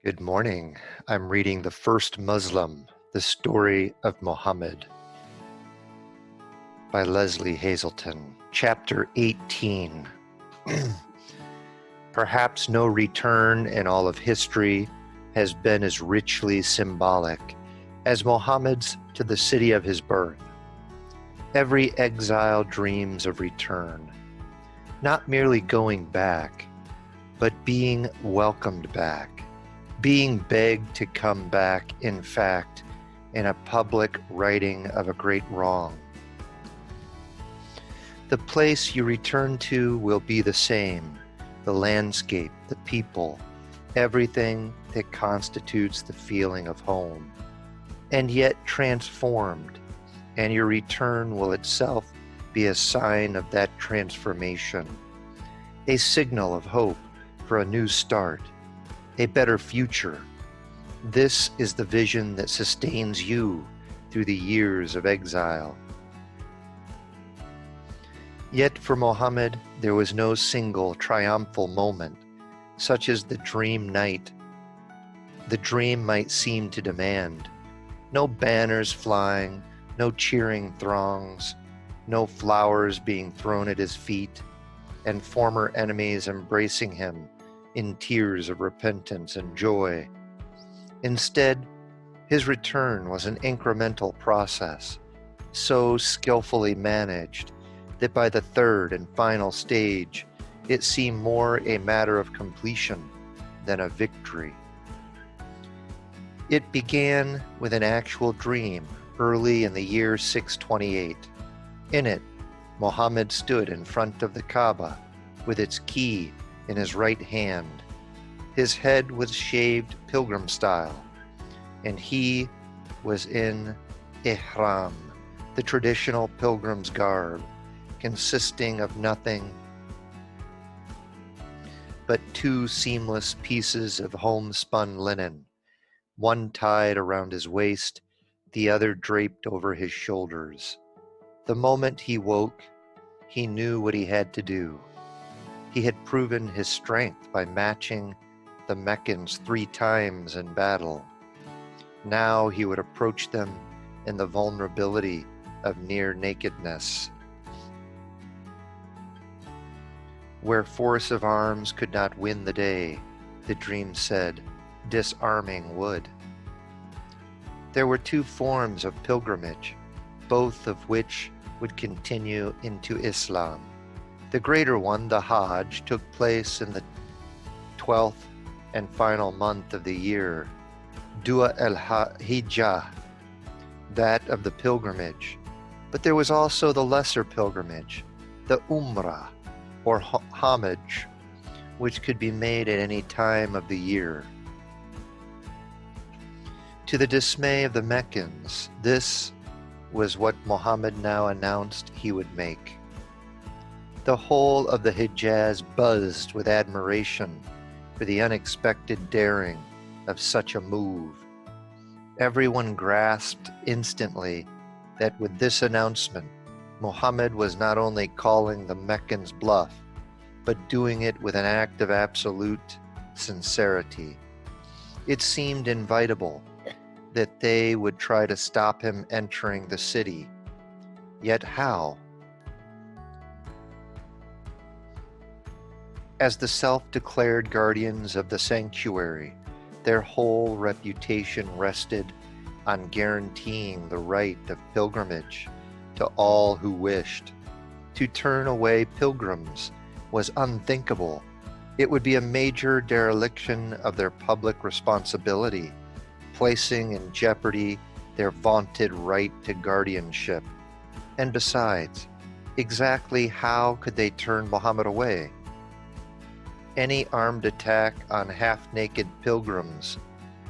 Good morning. I'm reading The First Muslim, The Story of Muhammad by Leslie Hazelton, Chapter 18. Perhaps no return in all of history has been as richly symbolic as Muhammad's to the city of his birth. Every exile dreams of return, not merely going back, but being welcomed back, being begged to come back, in fact, in a public righting of a great wrong. The place you return to will be the same, the landscape, the people, everything that constitutes the feeling of home, and yet transformed, and your return will itself be a sign of that transformation, a signal of hope for a new start, a better future. This is the vision that sustains you through the years of exile. Yet for Muhammad, there was no single triumphal moment, such as the dream night the dream might seem to demand. No banners flying, no cheering throngs, no flowers being thrown at his feet, and former enemies embracing him in tears of repentance and joy. Instead, his return was an incremental process, so skillfully managed that by the third and final stage, it seemed more a matter of completion than of victory. It began with an actual dream early in the year 628. In it, Muhammad stood in front of the Kaaba with its key in his right hand. His head was shaved pilgrim style, and he was in ihram, the traditional pilgrim's garb, consisting of nothing but two seamless pieces of homespun linen, one tied around his waist, the other draped over his shoulders. The moment he woke, he knew what he had to do. He had proven his strength by matching the Meccans 3 times in battle. Now he would approach them in the vulnerability of near nakedness. Where force of arms could not win the day, the dream said, disarming would. There were 2 forms of pilgrimage, both of which would continue into Islam. The greater one, the Hajj, took place in the 12th and final month of the year, Dua al-Hijjah, that of the pilgrimage. But there was also the lesser pilgrimage, the Umrah, or homage, which could be made at any time of the year. To the dismay of the Meccans, this was what Muhammad now announced he would make. The whole of the Hijaz buzzed with admiration for the unexpected daring of such a move. Everyone grasped instantly that with this announcement, Muhammad was not only calling the Meccans bluff, but doing it with an act of absolute sincerity. It seemed inevitable that they would try to stop him entering the city. Yet how? As the self-declared guardians of the sanctuary, their whole reputation rested on guaranteeing the right of pilgrimage to all who wished. To turn away pilgrims was unthinkable. It would be a major dereliction of their public responsibility, placing in jeopardy their vaunted right to guardianship. And besides, exactly how could they turn Muhammad away? Any armed attack on half-naked pilgrims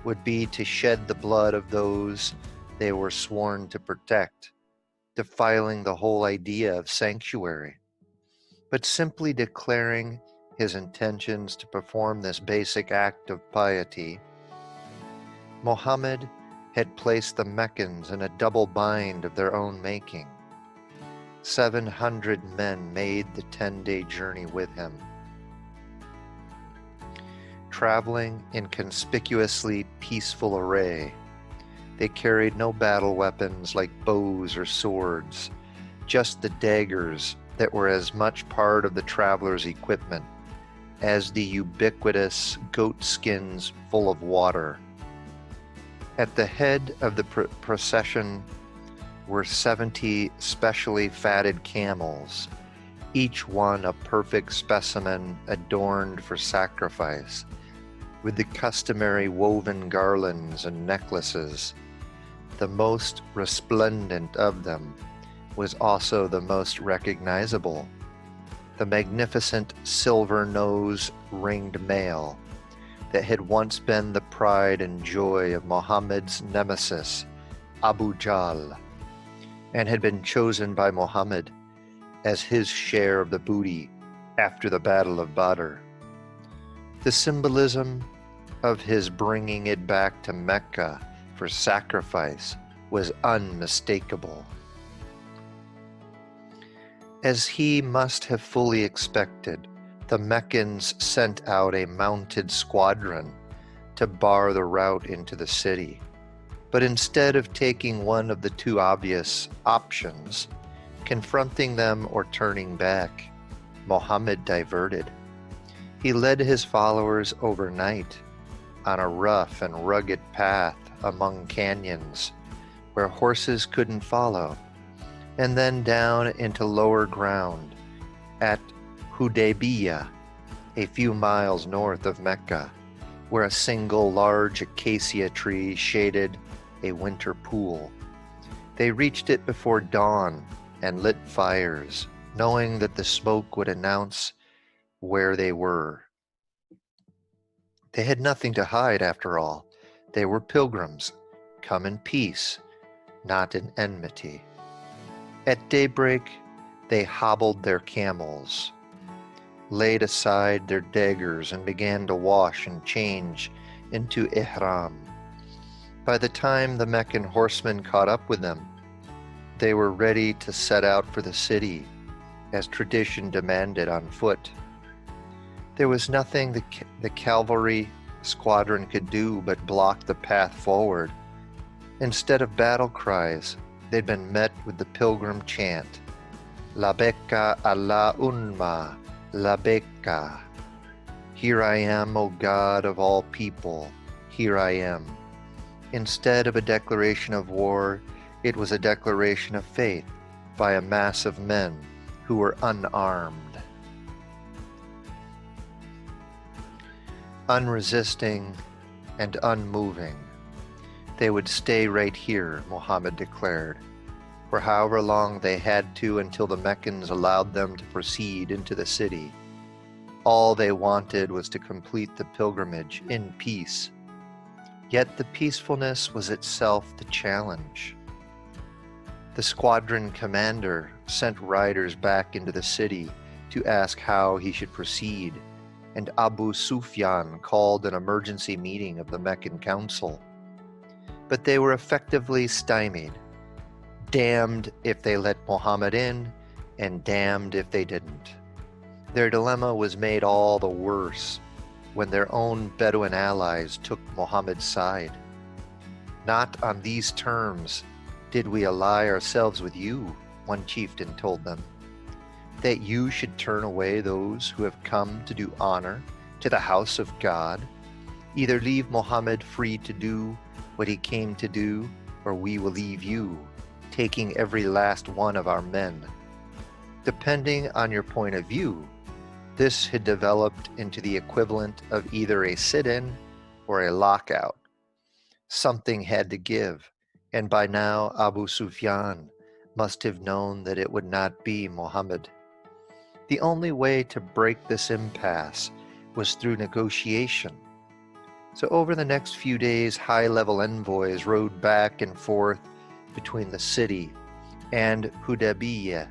would be to shed the blood of those they were sworn to protect, defiling the whole idea of sanctuary. But simply declaring his intentions to perform this basic act of piety, Muhammad had placed the Meccans in a double bind of their own making. 700 men made the 10-day journey with him. traveling in conspicuously peaceful array. They carried no battle weapons like bows or swords, just the daggers that were as much part of the traveler's equipment as the ubiquitous goat skins full of water. At the head of the procession were 70 specially fatted camels, each one a perfect specimen adorned for sacrifice, with the customary woven garlands and necklaces. The most resplendent of them was also the most recognizable, the magnificent silver-nose-ringed male that had once been the pride and joy of Muhammad's nemesis, Abu Jahl, and had been chosen by Muhammad as his share of the booty after the Battle of Badr. The symbolism of his bringing it back to Mecca for sacrifice was unmistakable. As he must have fully expected, the Meccans sent out a mounted squadron to bar the route into the city. But instead of taking one of the two obvious options, confronting them or turning back, Muhammad diverted. He led his followers overnight on a rough and rugged path among canyons where horses couldn't follow, and then down into lower ground at Hudaybiyah, a few miles north of Mecca, where a single large acacia tree shaded a winter pool. They reached it before dawn and lit fires, knowing that the smoke would announce where they were. They had nothing to hide, after all. They were pilgrims, come in peace, not in enmity. At daybreak, they hobbled their camels, laid aside their daggers, and began to wash and change into ihram. By the time the Meccan horsemen caught up with them, they were ready to set out for the city, as tradition demanded, on foot. There was nothing the cavalry squadron could do but block the path forward. Instead of battle cries, they'd been met with the pilgrim chant, Labbaika Allahumma, Labbaika. Here I am, O God of all people, here I am. Instead of a declaration of war, it was a declaration of faith by a mass of men who were unarmed. Unresisting and unmoving, they would stay right here, Muhammad declared, for however long they had to until the Meccans allowed them to proceed into the city. All they wanted was to complete the pilgrimage in peace. Yet the peacefulness was itself the challenge. The squadron commander sent riders back into the city to ask how he should proceed, and Abu Sufyan called an emergency meeting of the Meccan council. But they were effectively stymied, damned if they let Muhammad in, and damned if they didn't. Their dilemma was made all the worse when their own Bedouin allies took Muhammad's side. Not on these terms did we ally ourselves with you, one chieftain told them, that you should turn away those who have come to do honor to the house of God. Either leave Muhammad free to do what he came to do, or we will leave you, taking every last one of our men. Depending on your point of view, this had developed into the equivalent of either a sit-in or a lockout. Something had to give, and by now Abu Sufyan must have known that it would not be Muhammad. The only way to break this impasse was through negotiation. So over the next few days, high-level envoys rode back and forth between the city and Hudaybiyah,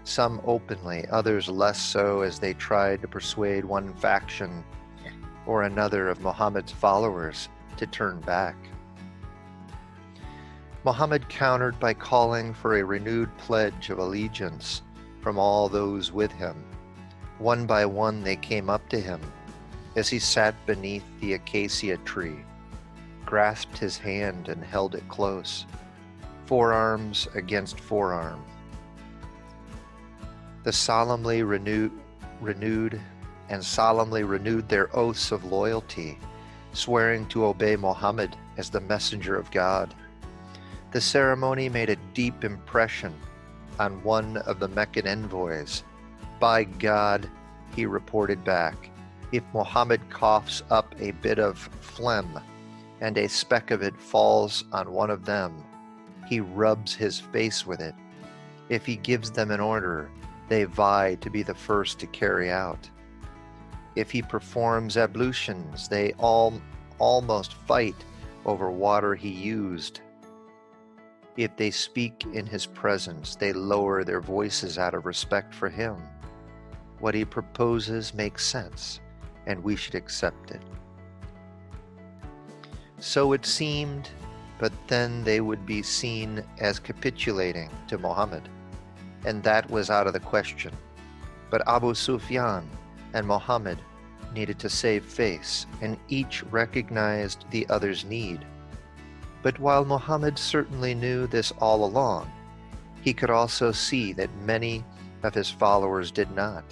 some openly, others less so, as they tried to persuade one faction or another of Muhammad's followers to turn back. Muhammad countered by calling for a renewed pledge of allegiance from all those with him. One by one they came up to him, as he sat beneath the acacia tree, grasped his hand and held it close, forearms against forearm. They solemnly renewed their oaths of loyalty, swearing to obey Muhammad as the messenger of God. The ceremony made a deep impression on one of the Meccan envoys. "By God," he reported back, "if Muhammad coughs up a bit of phlegm and a speck of it falls on one of them, he rubs his face with it. If he gives them an order, they vie to be the first to carry out. If he performs ablutions, they almost fight over water he used. If they speak in his presence, they lower their voices out of respect for him. What he proposes makes sense, and we should accept it." So it seemed, but then they would be seen as capitulating to Muhammad, and that was out of the question. But Abu Sufyan and Muhammad needed to save face, and each recognized the other's need. But while Muhammad certainly knew this all along, he could also see that many of his followers did not.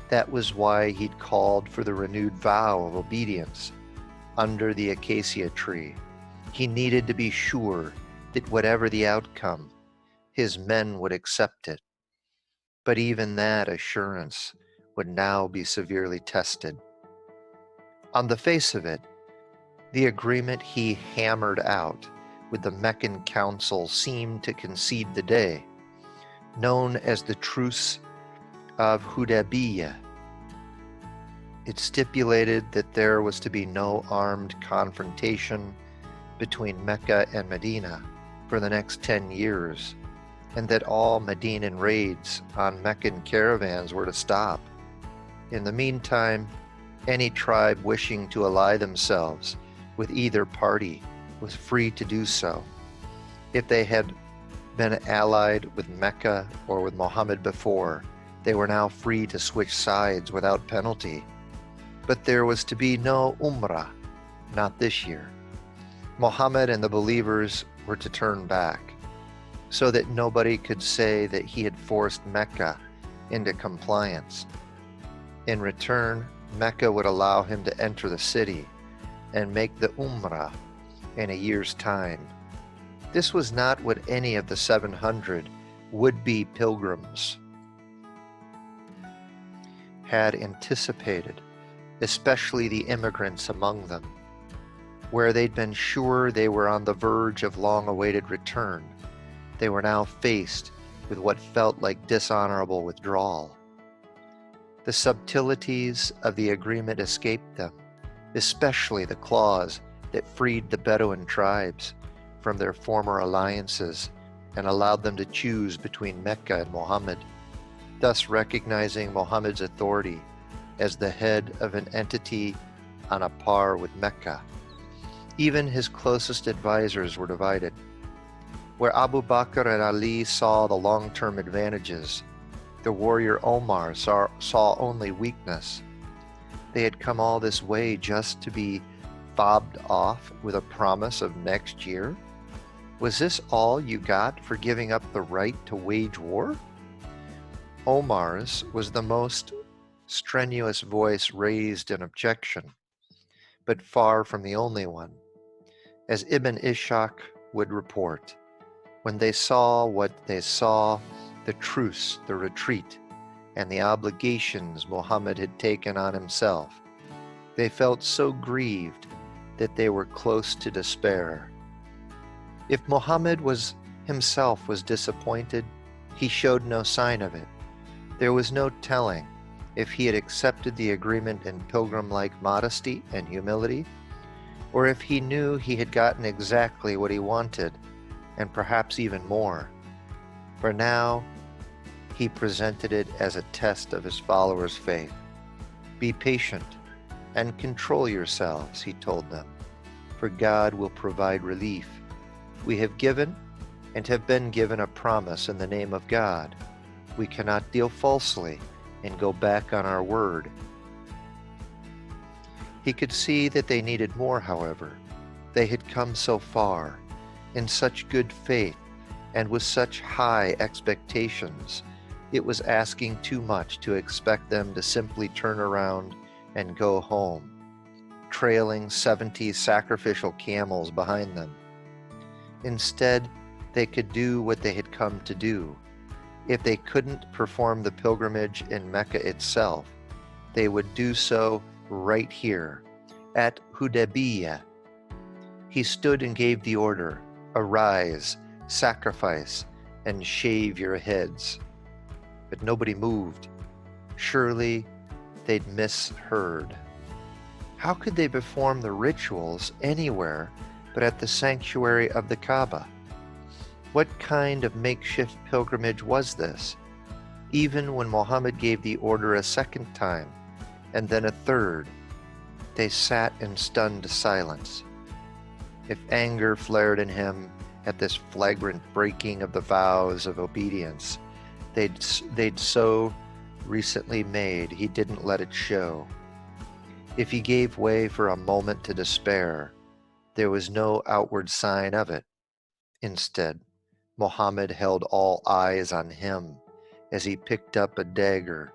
That was why he'd called for the renewed vow of obedience under the acacia tree. He needed to be sure that whatever the outcome, his men would accept it. But even that assurance would now be severely tested. On the face of it, the agreement he hammered out with the Meccan council seemed to concede the day, known as the Truce of Hudaybiyah. It stipulated that there was to be no armed confrontation between Mecca and Medina for the next 10 years, and that all Medinan raids on Meccan caravans were to stop. In the meantime, any tribe wishing to ally themselves with either party was free to do so. If they had been allied with Mecca or with Muhammad before, they were now free to switch sides without penalty. But there was to be no Umrah, not this year. Muhammad and the believers were to turn back, so that nobody could say that he had forced Mecca into compliance. In return, Mecca would allow him to enter the city and make the Umrah in a year's time. This was not what any of the 700 would-be pilgrims had anticipated, especially the immigrants among them. Where they'd been sure they were on the verge of long-awaited return, they were now faced with what felt like dishonorable withdrawal. The subtleties of the agreement escaped them, especially the clause that freed the Bedouin tribes from their former alliances and allowed them to choose between Mecca and Muhammad, thus recognizing Muhammad's authority as the head of an entity on a par with Mecca. Even his closest advisors were divided. Where Abu Bakr and Ali saw the long-term advantages, the warrior Omar saw only weakness. They had come all this way just to be fobbed off with a promise of next year? Was this all you got for giving up the right to wage war? Omar's was the most strenuous voice raised in objection, but far from the only one. As Ibn Ishaq would report, when they saw what they saw, the truce, the retreat, and the obligations Muhammad had taken on himself, they felt so grieved that they were close to despair. If Muhammad himself was disappointed, he showed no sign of it. There was no telling if he had accepted the agreement in pilgrim-like modesty and humility, or if he knew he had gotten exactly what he wanted, and perhaps even more. For now, he presented it as a test of his followers' faith. Be patient and control yourselves, he told them, for God will provide relief. We have given and have been given a promise in the name of God. We cannot deal falsely and go back on our word. He could see that they needed more, however. They had come so far, in such good faith, and with such high expectations. It was asking too much to expect them to simply turn around and go home, trailing 70 sacrificial camels behind them. Instead, they could do what they had come to do. If they couldn't perform the pilgrimage in Mecca itself, they would do so right here, at Hudaybiyah. He stood and gave the order, "Arise, sacrifice, and shave your heads." But nobody moved. Surely they'd misheard. How could they perform the rituals anywhere but at the sanctuary of the Kaaba? What kind of makeshift pilgrimage was this? Even when Muhammad gave the order a second time, and then a third, they sat in stunned silence. If anger flared in him at this flagrant breaking of the vows of obedience they'd so recently made, he didn't let it show. If he gave way for a moment to despair, there was no outward sign of it. Instead, Muhammad held all eyes on him as he picked up a dagger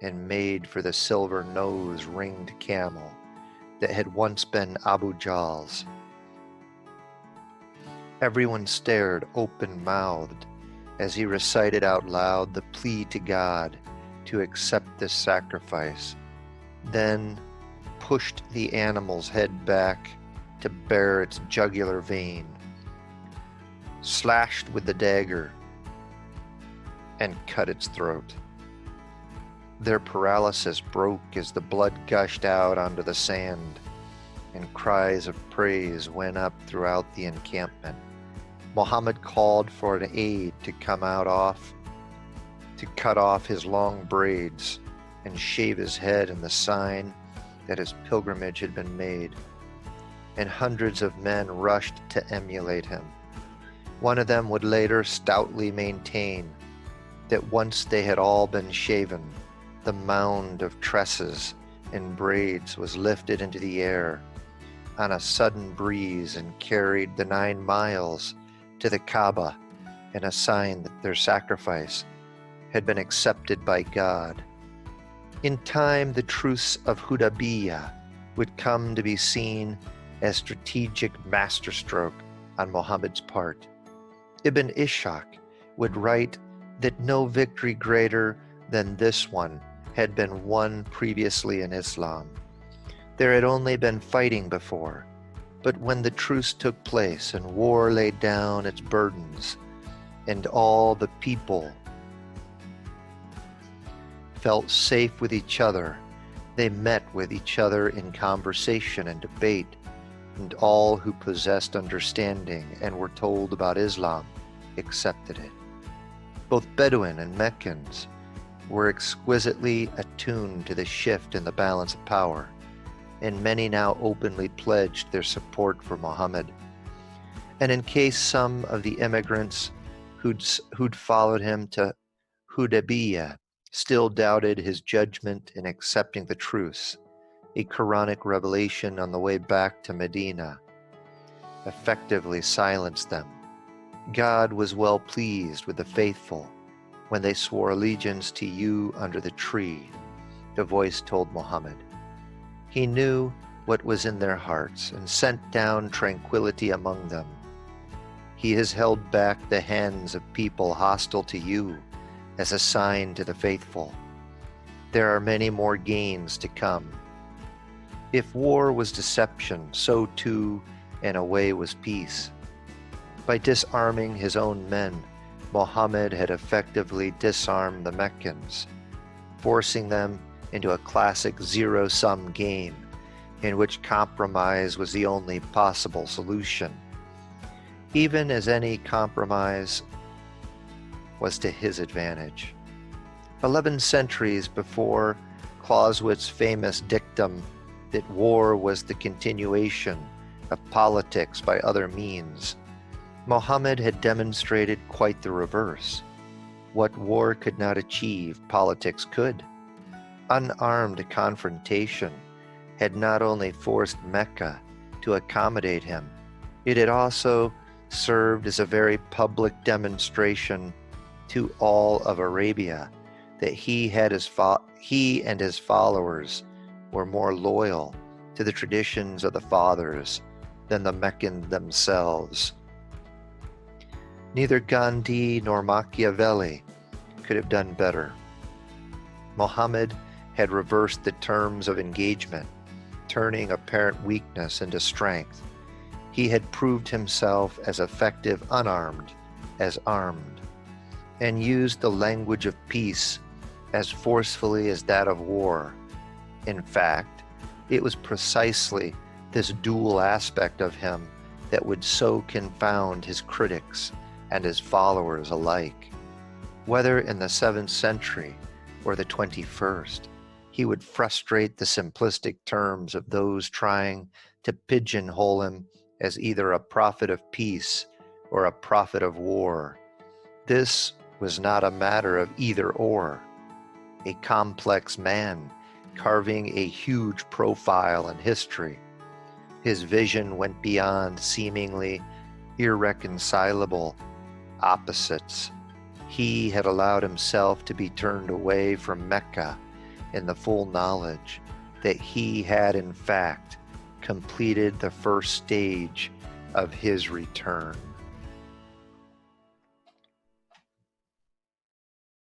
and made for the silver nose-ringed camel that had once been Abu Jahl's. Everyone stared open-mouthed as he recited out loud the plea to God to accept this sacrifice, then pushed the animal's head back to bare its jugular vein, slashed with the dagger, and cut its throat. Their paralysis broke as the blood gushed out onto the sand, and cries of praise went up throughout the encampment. Muhammad called for an aide to cut off his long braids and shave his head in the sign that his pilgrimage had been made, and hundreds of men rushed to emulate him. One of them would later stoutly maintain that once they had all been shaven, the mound of tresses and braids was lifted into the air on a sudden breeze and carried the 9 miles to the Kaaba, and a sign that their sacrifice had been accepted by God. In time, the truce of Hudaybiyah would come to be seen as strategic masterstroke on Muhammad's part. Ibn Ishaq would write that no victory greater than this one had been won previously in Islam. There had only been fighting before, but when the truce took place and war laid down its burdens, and all the people felt safe with each other, they met with each other in conversation and debate, and all who possessed understanding and were told about Islam accepted it. Both Bedouin and Meccans were exquisitely attuned to the shift in the balance of power, and many now openly pledged their support for Muhammad. And in case some of the immigrants who'd followed him to Hudaybiyah still doubted his judgment in accepting the truce, a Quranic revelation on the way back to Medina effectively silenced them. God was well pleased with the faithful when they swore allegiance to you under the tree, the voice told Muhammad. He knew what was in their hearts and sent down tranquility among them. He has held back the hands of people hostile to you as a sign to the faithful. There are many more gains to come. If war was deception, so too in a way was peace. By disarming his own men, Muhammad had effectively disarmed the Meccans, forcing them into a classic zero-sum game in which compromise was the only possible solution, even as any compromise was to his advantage. 11 centuries before Clausewitz's famous dictum that war was the continuation of politics by other means, Muhammad had demonstrated quite the reverse. What war could not achieve, politics could. Unarmed confrontation had not only forced Mecca to accommodate him, it had also served as a very public demonstration to all of Arabia that he and his followers were more loyal to the traditions of the fathers than the Meccans themselves. Neither Gandhi nor Machiavelli could have done better. Muhammad had reversed the terms of engagement, turning apparent weakness into strength. He had proved himself as effective unarmed as armed, and used the language of peace as forcefully as that of war. In fact, it was precisely this dual aspect of him that would so confound his critics and his followers alike. Whether in the 7th century or the 21st, he would frustrate the simplistic terms of those trying to pigeonhole him as either a prophet of peace or a prophet of war. This was not a matter of either or. A complex man carving a huge profile in history. His vision went beyond seemingly irreconcilable opposites. He had allowed himself to be turned away from Mecca in the full knowledge that he had in fact completed the first stage of his return.